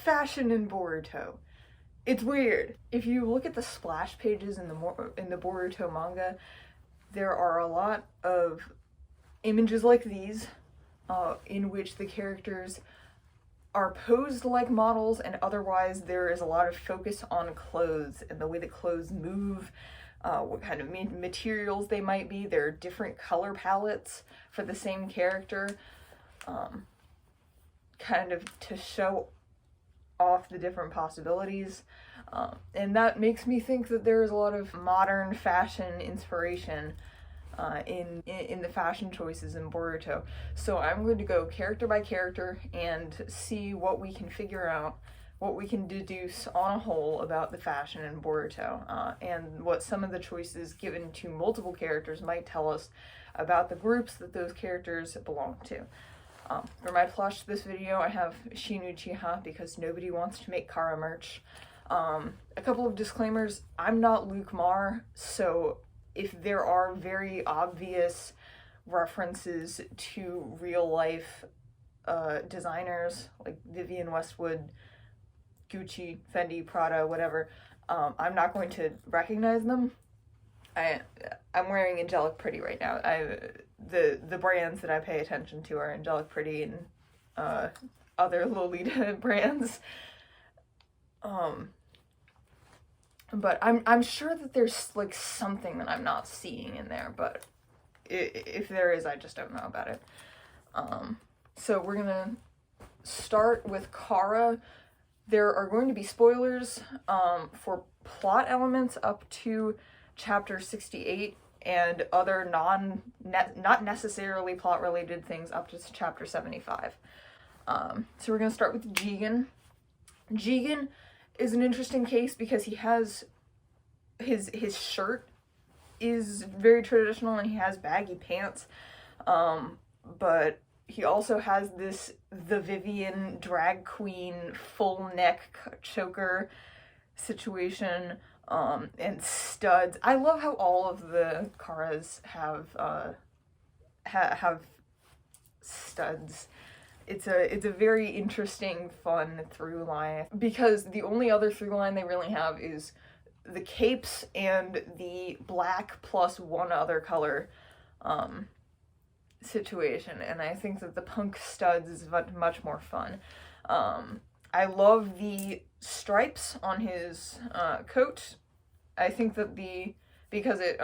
fashion in Boruto. It's weird. If you look at the splash pages in the Boruto manga, there are a lot of images like these, in which the characters are posed like models, and otherwise there is a lot of focus on clothes and the way the clothes move, what kind of materials they might be. There are different color palettes for the same character, kind of to show off the different possibilities. And that makes me think that there is a lot of modern fashion inspiration in the fashion choices in Boruto. So I'm going to go character by character and see what we can figure out, what we can deduce on a whole about the fashion in Boruto, and what some of the choices given to multiple characters might tell us about the groups that those characters belong to. For my plush this video, I have Shin Uchiha because nobody wants to make Kara merch. A couple of disclaimers: I'm not Luke Marr, so if there are very obvious references to real life designers like Vivienne Westwood, Gucci, Fendi, Prada, whatever, I'm not going to recognize them. I'm wearing Angelic Pretty right now. The brands that I pay attention to are Angelic Pretty and other Lolita brands. But I'm sure that there's like something that I'm not seeing in there, but if there is, I just don't know about it. So we're gonna start with Kara. There are going to be spoilers for plot elements up to chapter 68 and other not necessarily plot related things up to chapter 75. So we're gonna start with Jigen. Jigen is an interesting case because he has his shirt is very traditional and he has baggy pants, but he also has the Vivienne drag queen full neck choker situation, and studs. I love how all of the Karas have studs. It's a very interesting, fun through line, because the only other through line they really have is the capes and the black plus one other color situation, and I think that the punk studs is much more fun. I love the stripes on his coat. I think that because it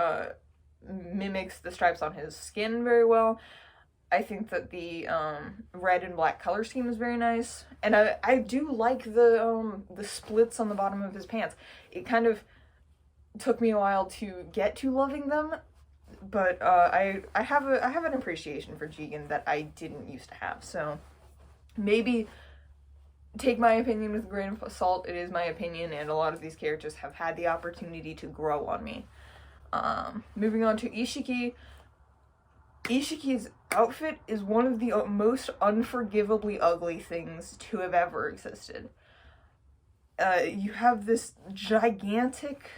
mimics the stripes on his skin very well, I think that the red and black color scheme is very nice, and I do like the splits on the bottom of his pants. It kind of took me a while to get to loving them, but I have an appreciation for Jigen that I didn't used to have. So maybe take my opinion with a grain of salt. It is my opinion, and a lot of these characters have had the opportunity to grow on me. Moving on to Ishiki. Ishiki's outfit is one of the most unforgivably ugly things to have ever existed. You have this gigantic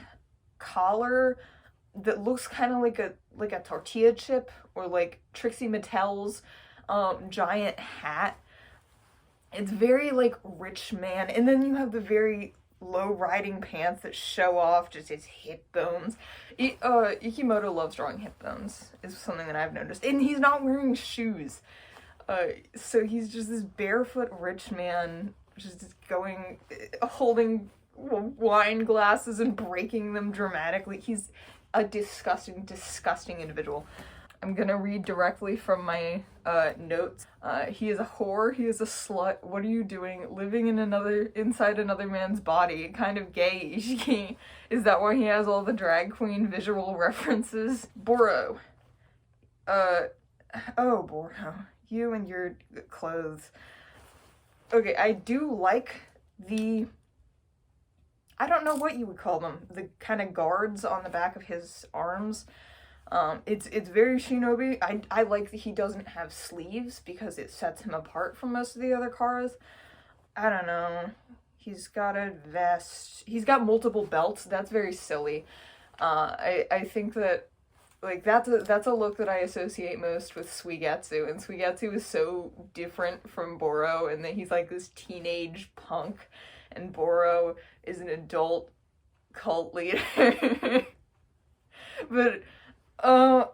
collar that looks kind of like a tortilla chip, or like Trixie Mattel's giant hat. It's very like rich man, and then you have the very low riding pants that show off just his hip bones. Ikimoto loves drawing hip bones, is something that I've noticed. And he's not wearing shoes. So he's just this barefoot rich man, just holding wine glasses and breaking them dramatically. He's a disgusting, disgusting individual. I'm gonna read directly from my notes. He is a whore, he is a slut, what are you doing? Living inside another man's body, kind of gay, Ishiki. Is that why he has all the drag queen visual references? Boro. Oh, Boro. You and your clothes. Okay, I do like I don't know what you would call them, the kind of guards on the back of his arms. It's very shinobi. I like that he doesn't have sleeves because it sets him apart from most of the other Karas. I don't know. He's got a vest. He's got multiple belts. That's very silly. I think that like that's a look that I associate most with Suigetsu, and Suigetsu is so different from Boro, and that he's like this teenage punk, and Boro is an adult cult leader. But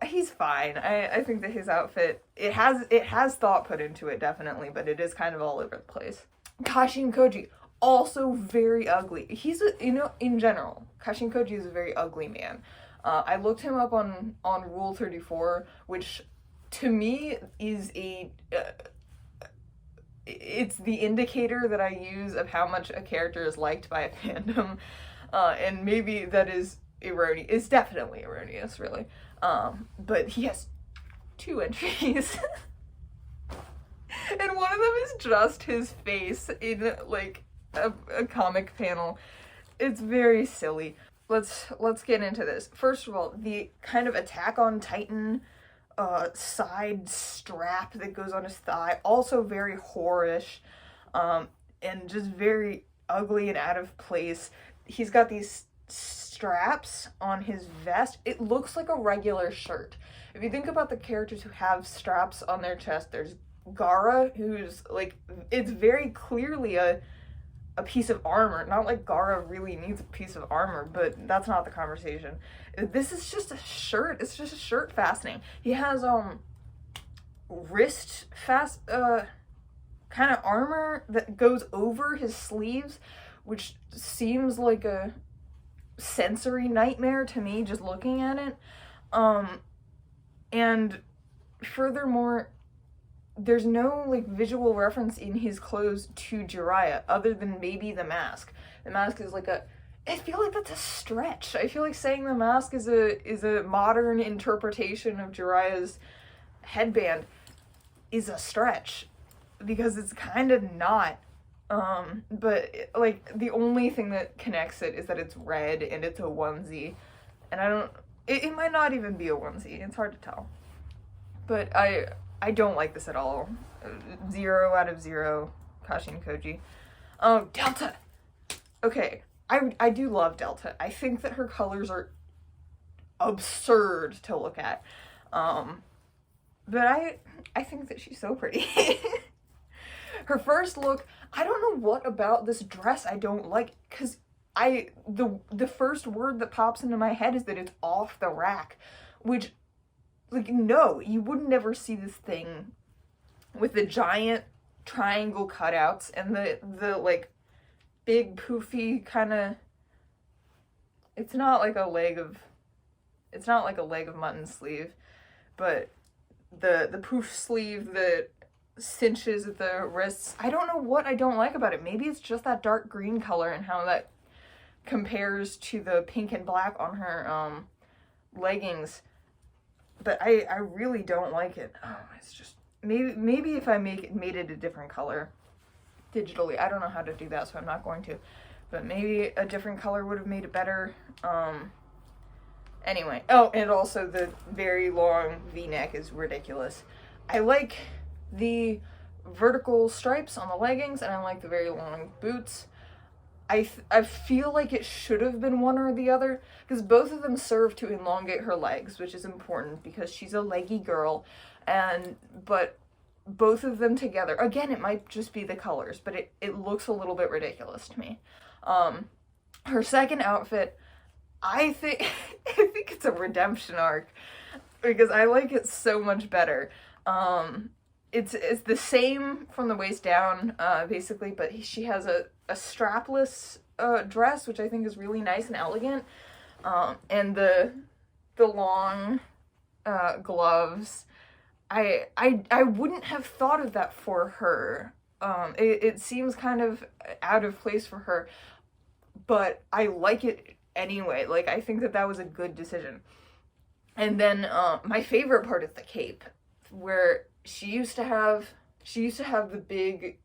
he's fine. I think that his outfit, it has thought put into it, definitely, but it is kind of all over the place. Kashin Koji, also very ugly. He's a, in general, Kashin Koji is a very ugly man. I looked him up on Rule 34, which to me is it's the indicator that I use of how much a character is liked by a fandom, and maybe that is erroneous. It's definitely erroneous, really. But he has 2 entries. And one of them is just his face in, like, a comic panel. It's very silly. Let's get into this. First of all, the kind of Attack on Titan side strap that goes on his thigh, also very whorish, and just very ugly and out of place. He's got these straps on his vest. It looks like a regular shirt. If you think about the characters who have straps on their chest, there's Gaara, who's like, it's very clearly a piece of armor. Not like Gaara really needs a piece of armor, but that's not the conversation. This is just a shirt. It's just a shirt fastening. He has wrist kind of armor that goes over his sleeves, which seems like a sensory nightmare to me just looking at it. And furthermore, there's no like visual reference in his clothes to Jiraiya other than maybe the mask. The mask is like I feel like that's a stretch. I feel like saying the mask is a modern interpretation of Jiraiya's headband is a stretch, because it's kind of not. But like the only thing that connects it is that it's red and it's a onesie, and it might not even be a onesie. It's hard to tell. But I don't like this at all. 0 out of 0, Kashin Koji. Oh, Delta! Okay, I do love Delta. I think that her colors are absurd to look at. But I think that she's so pretty. Her first look, I don't know what about this dress I don't like, because the first word that pops into my head is that it's off the rack, which, like, no, you would never see this thing with the giant triangle cutouts and the like big poofy kind of, it's not like a leg of mutton sleeve, but the poof sleeve that cinches at the wrists. I don't know what I don't like about it. Maybe it's just that dark green color and how that compares to the pink and black on her leggings. But I really don't like it. Oh, it's just, maybe if I made it a different color digitally. I don't know how to do that, so I'm not going to. But maybe a different color would have made it better. Anyway. Oh, and also the very long V-neck is ridiculous. I like the vertical stripes on the leggings, and I like the very long boots. I feel like it should have been one or the other, because both of them serve to elongate her legs, which is important because she's a leggy girl, but both of them together, again, it might just be the colors, but it looks a little bit ridiculous to me. Her second outfit, I think it's a redemption arc, because I like it so much better. It's the same from the waist down, basically, but she has a strapless dress, which I think is really nice and elegant, and the long gloves. I wouldn't have thought of that for her. It seems kind of out of place for her, but I like it anyway. Like, I think that was a good decision. And then my favorite part is the cape, where she used to have the big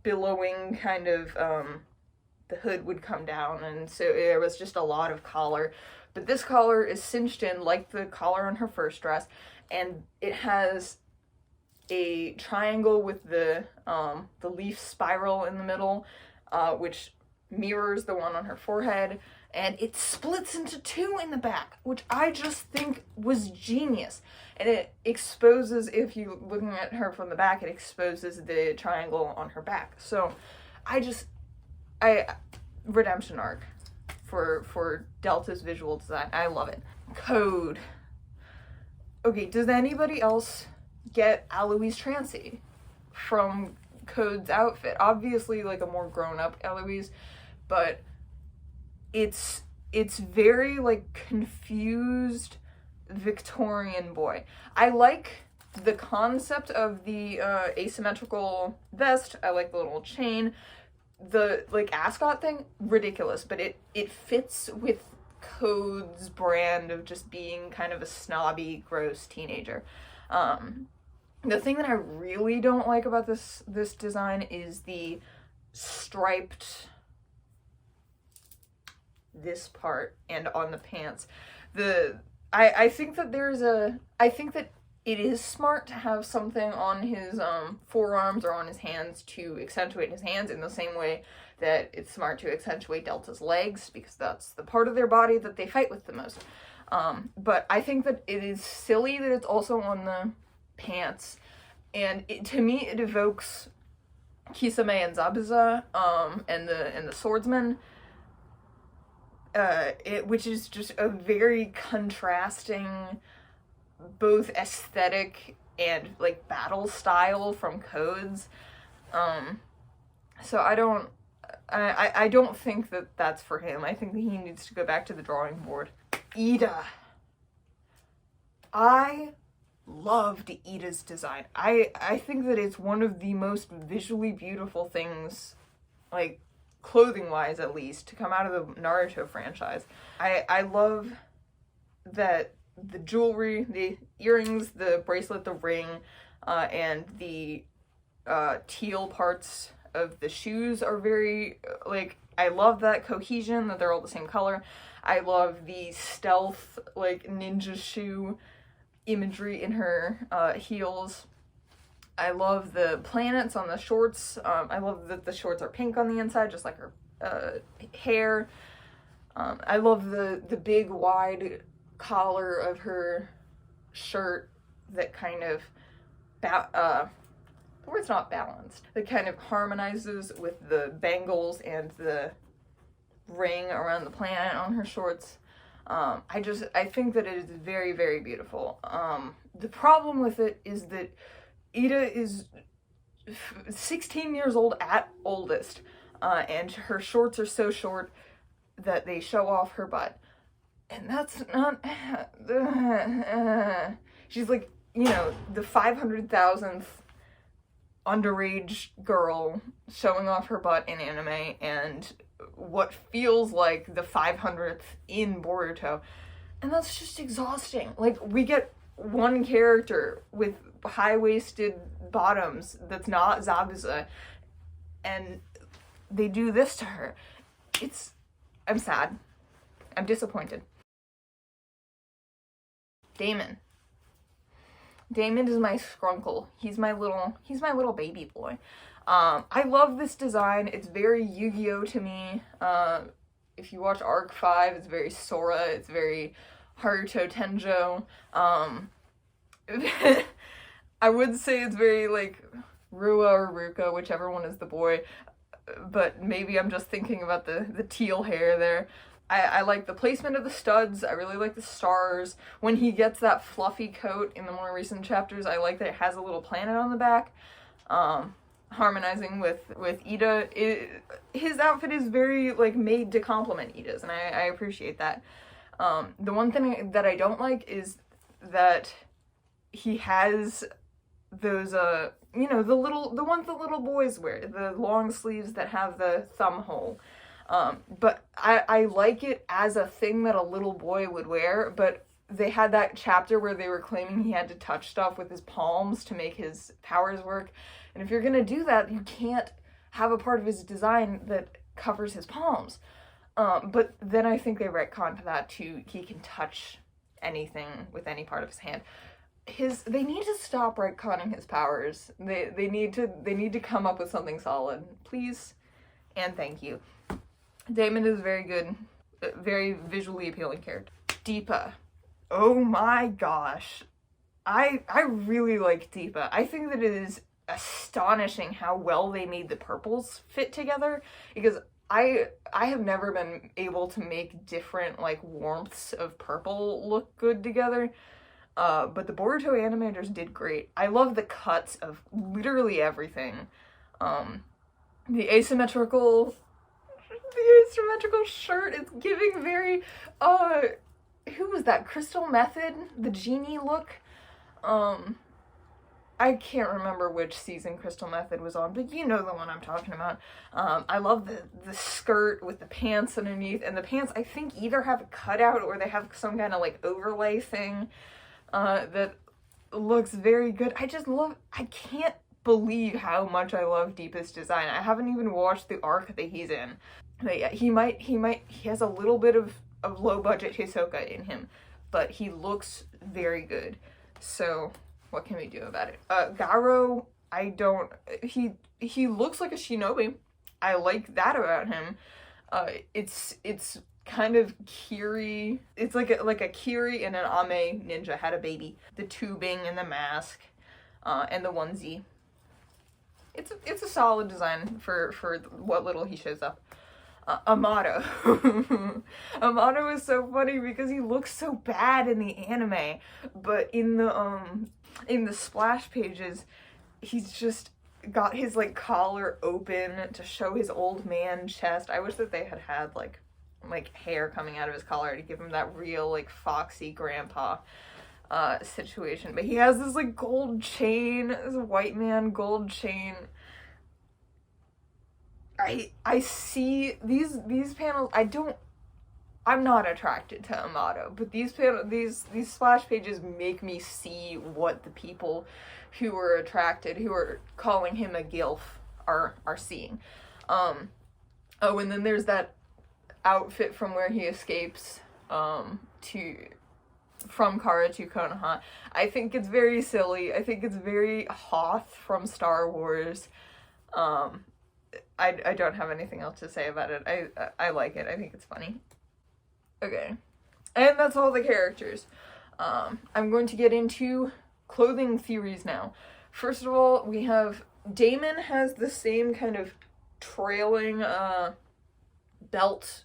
billowing kind of, the hood would come down, and so there was just a lot of collar. But this collar is cinched in like the collar on her first dress, and it has a triangle with the leaf spiral in the middle, which mirrors the one on her forehead, and it splits into two in the back, which I just think was genius. And it exposes, if you're looking at her from the back, it exposes the triangle on her back. So redemption arc for Delta's visual design. I love it. Code. Okay, does anybody else get Eloise Trancy from Code's outfit? Obviously, like, a more grown-up Eloise, but it's very, like, confused Victorian boy. I like the concept of the asymmetrical vest. I like the little chain. The, like, ascot thing, ridiculous, but it fits with Code's brand of just being kind of a snobby, gross teenager. The thing that I really don't like about this design is the striped this part and on the pants. I think that I think that it is smart to have something on his forearms or on his hands to accentuate his hands, in the same way that it's smart to accentuate Delta's legs, because that's the part of their body that they fight with the most. But I think that it is silly that it's also on the pants, and to me it evokes Kisame and Zabuza, and the swordsman, which is just a very contrasting, both aesthetic and, like, battle style from Code's. So I don't think that that's for him. I think that he needs to go back to the drawing board. Ida. I loved Ida's design. I think that it's one of the most visually beautiful things, like, clothing-wise at least, to come out of the Naruto franchise. I love that the jewelry, the earrings, the bracelet, the ring, and the teal parts of the shoes are very, like, I love that cohesion, that they're all the same color. I love the stealth, like, ninja shoe imagery in her heels. I love the planets on the shorts. I love that the shorts are pink on the inside, just like her hair. I love the big, wide collar of her shirt that kind of the word's not balanced. That kind of harmonizes with the bangles and the ring around the planet on her shorts. I think that it is very, very beautiful. The problem with it is that Ida is 16 years old at oldest, and her shorts are so short that they show off her butt. And that's not... she's like, you know, the 500,000th underage girl showing off her butt in anime, and what feels like the 500th in Boruto. And that's just exhausting. Like, we get one character with high-waisted bottoms that's not Zabuza, and they do this to her. I'm sad. I'm disappointed. Damon. Damon is my skrunkle. He's my little baby boy. I love this design. It's very Yu-Gi-Oh to me. If you watch Arc 5, it's very Sora. It's very Haruto Tenjo. I would say it's very, like, Rua or Ruka, whichever one is the boy. But maybe I'm just thinking about the teal hair there. I like the placement of the studs. I really like the stars. When he gets that fluffy coat in the more recent chapters, I like that it has a little planet on the back. Harmonizing with Ida. His outfit is very, like, made to complement Ida's, and I appreciate that. The one thing that I don't like is that he has those, you know, the ones that little boys wear, the long sleeves that have the thumb hole. But I like it as a thing that a little boy would wear, but they had that chapter where they were claiming he had to touch stuff with his palms to make his powers work. And if you're gonna do that, you can't have a part of his design that covers his palms. But then I think they retconned that to he can touch anything with any part of his hand. They need to stop retconning his powers. They need to come up with something solid. Please and thank you. Damon is very good, very visually appealing character. Deepa. Oh my gosh. I really like Deepa. I think that it is astonishing how well they made the purples fit together, because I have never been able to make different like warmths of purple look good together. But the Boruto animators did great. I love the cuts of literally everything. The asymmetrical shirt is giving very who was that? Crystal Method, the genie look. I can't remember which season Crystal Method was on, but you know the one I'm talking about. I love the skirt with the pants underneath, and the pants I think either have a cutout or they have some kind of like overlay thing that looks very good. I can't believe how much I love Deepa's design. I haven't even watched the arc that he's in. But yeah, he has a little bit of low budget Hisoka in him, but he looks very good. So what can we do about it? Garo, he looks like a shinobi. I like that about him. It's kind of Kiri. It's like a Kiri and an Ame ninja had a baby. The tubing and the mask, and the onesie. It's a solid design for what little he shows up. Amato. Amato is so funny because he looks so bad in the anime, but in the splash pages, he's just got his like collar open to show his old man chest. I wish that they had like hair coming out of his collar to give him that real like foxy grandpa situation. But he has this like gold chain, this white man gold chain. I see these panels. I'm not attracted to Amato, but these splash pages make me see what the people who are calling him a gilf are seeing. Oh, and then there's that outfit from where he escapes from Kara to Konoha. I think it's very silly. I think it's very Hoth from Star Wars. I don't have anything else to say about it. I like it. I think it's funny. Okay. And that's all the characters. I'm going to get into clothing theories now. First of all, we have Damon has the same kind of trailing belt,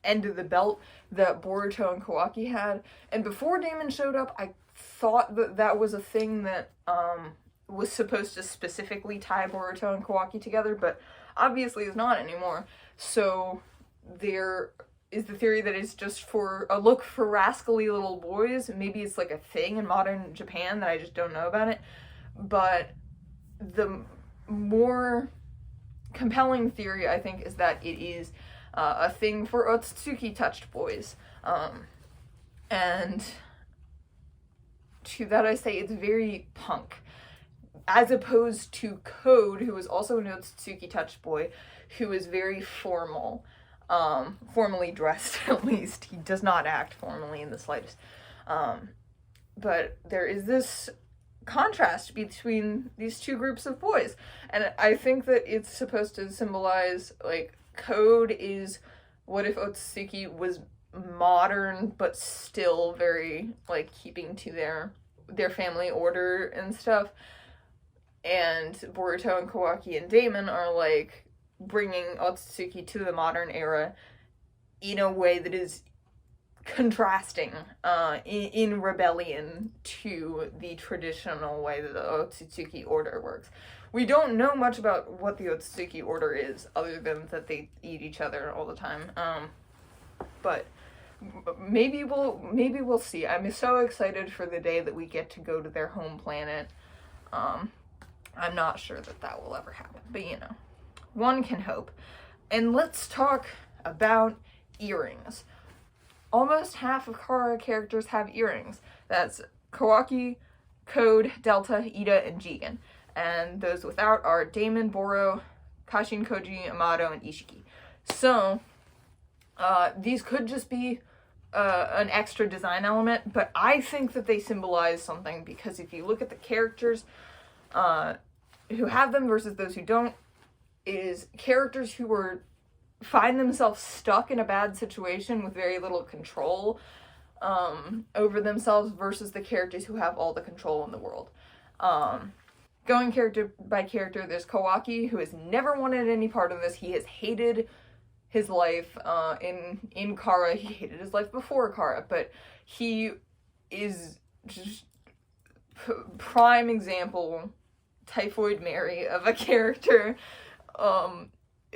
end of the belt, that Boruto and Kawaki had. And before Damon showed up, I thought that was a thing that was supposed to specifically tie Boruto and Kawaki together, but obviously is not anymore. So there is the theory that it's just for a look for rascally little boys. Maybe it's like a thing in modern Japan that I just don't know about it. But the more compelling theory, I think, is that it is a thing for Otsutsuki touched boys. And to that I say it's very punk. As opposed to Code, who is also an Otsutsuki touched boy, who is very formal. Formally dressed, at least. He does not act formally in the slightest. But there is this contrast between these two groups of boys. And I think that it's supposed to symbolize, like, Code is what if Otsutsuki was modern, but still very, like, keeping to their family order and stuff. And Boruto and Kawaki and Damon are, like, bringing Otsutsuki to the modern era in a way that is contrasting in rebellion to the traditional way that the Otsutsuki order works. We don't know much about what the Otsutsuki order is, other than that they eat each other all the time. But maybe we'll see. I'm so excited for the day that we get to go to their home planet. I'm not sure that will ever happen, but you know, one can hope. And let's talk about earrings. Almost half of Kara characters have earrings. That's Kawaki, Code, Delta, Ida, and Jigen. And those without are Damon, Boro, Kashin, Koji, Amato, and Ishiki. So, these could just be an extra design element, but I think that they symbolize something, because if you look at the characters who have them versus those who don't, is characters who were find themselves stuck in a bad situation with very little control over themselves versus the characters who have all the control in the world. Going character by character, there's Kawaki, who has never wanted any part of this. He has hated his life in Kara. He hated his life before Kara, but he is just prime example, Typhoid Mary, of a character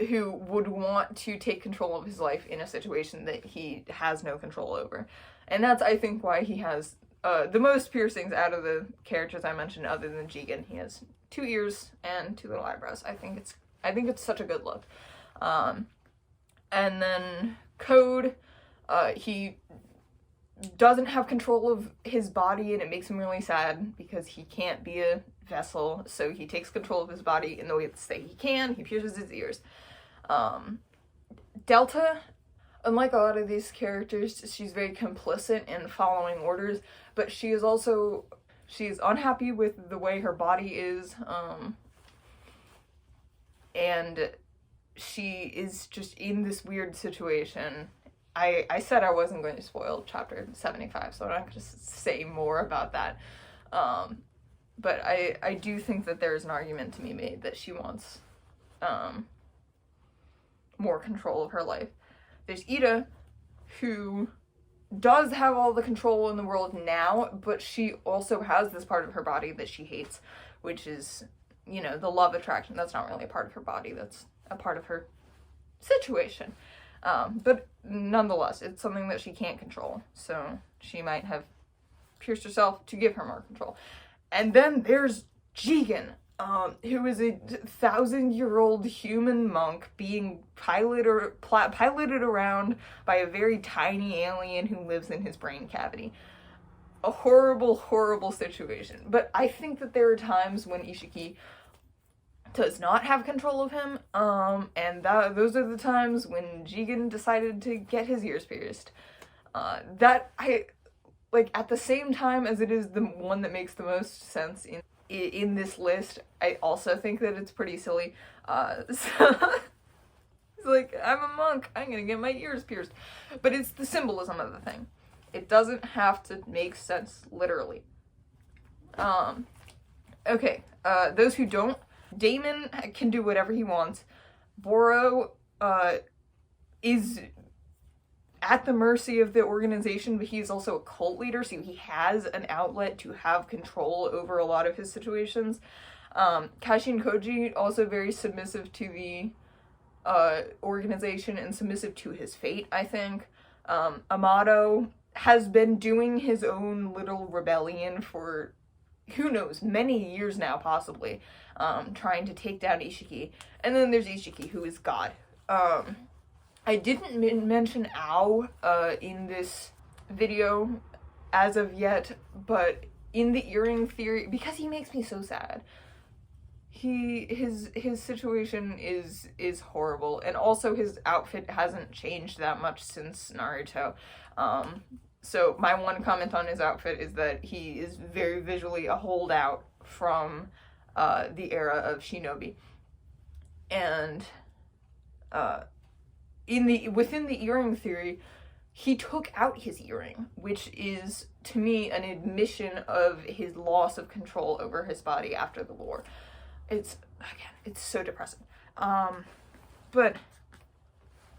who would want to take control of his life in a situation that he has no control over. And that's, I think, why he has the most piercings out of the characters I mentioned other than Jigen. He has 2 ears and 2 little eyebrows. I think it's such a good look. And then Code, he doesn't have control of his body, and it makes him really sad because he can't be a vessel, so he takes control of his body in the way that he can. He pierces his ears. Delta, unlike a lot of these characters, she's very complicit in following orders, but she's unhappy with the way her body is, and she is just in this weird situation. I said I wasn't going to spoil chapter 75, so I'm not going to say more about that. But I do think that there's an argument to be made that she wants more control of her life. There's Ida, who does have all the control in the world now, but she also has this part of her body that she hates, which is, the love attraction. That's not really a part of her body, that's a part of her situation. But nonetheless, it's something that she can't control, so she might have pierced herself to give her more control. And then there's Jigen, who is a 1,000-year-old human monk being piloted around by a very tiny alien who lives in his brain cavity. A horrible, horrible situation. But I think that there are times when Ishiki does not have control of him, and those are the times when Jigen decided to get his ears pierced. At the same time as it is the one that makes the most sense in this list, I also think that it's pretty silly. So it's like, I'm a monk, I'm gonna get my ears pierced. But it's the symbolism of the thing. It doesn't have to make sense literally. Okay, those who don't, Damon can do whatever he wants. Boro is at the mercy of the organization, but he's also a cult leader, so he has an outlet to have control over a lot of his situations. Kashin Koji, also very submissive to the organization and submissive to his fate, I think. Amato has been doing his own little rebellion for, who knows, many years now, possibly, trying to take down Ishiki. And then there's Ishiki, who is God. I didn't mention Ao in this video as of yet, but in the earring theory, because he makes me so sad, his situation is horrible, and also his outfit hasn't changed that much since Naruto. So my one comment on his outfit is that he is very visually a holdout from the era of Shinobi. And within the earring theory, he took out his earring, which is, to me, an admission of his loss of control over his body after the war. It's so depressing. But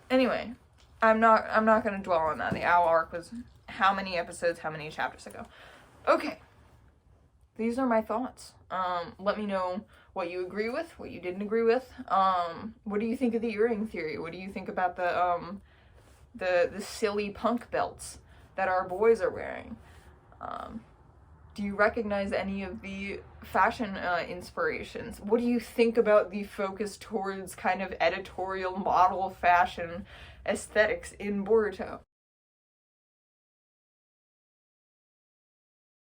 anyway, I'm not gonna dwell on that. The Owl arc was how many episodes, how many chapters ago? Okay. These are my thoughts. Let me know what you agree with, what you didn't agree with. What do you think of the earring theory? What do you think about the silly punk belts that our boys are wearing? Do you recognize any of the fashion inspirations? What do you think about the focus towards kind of editorial model fashion aesthetics in Boruto?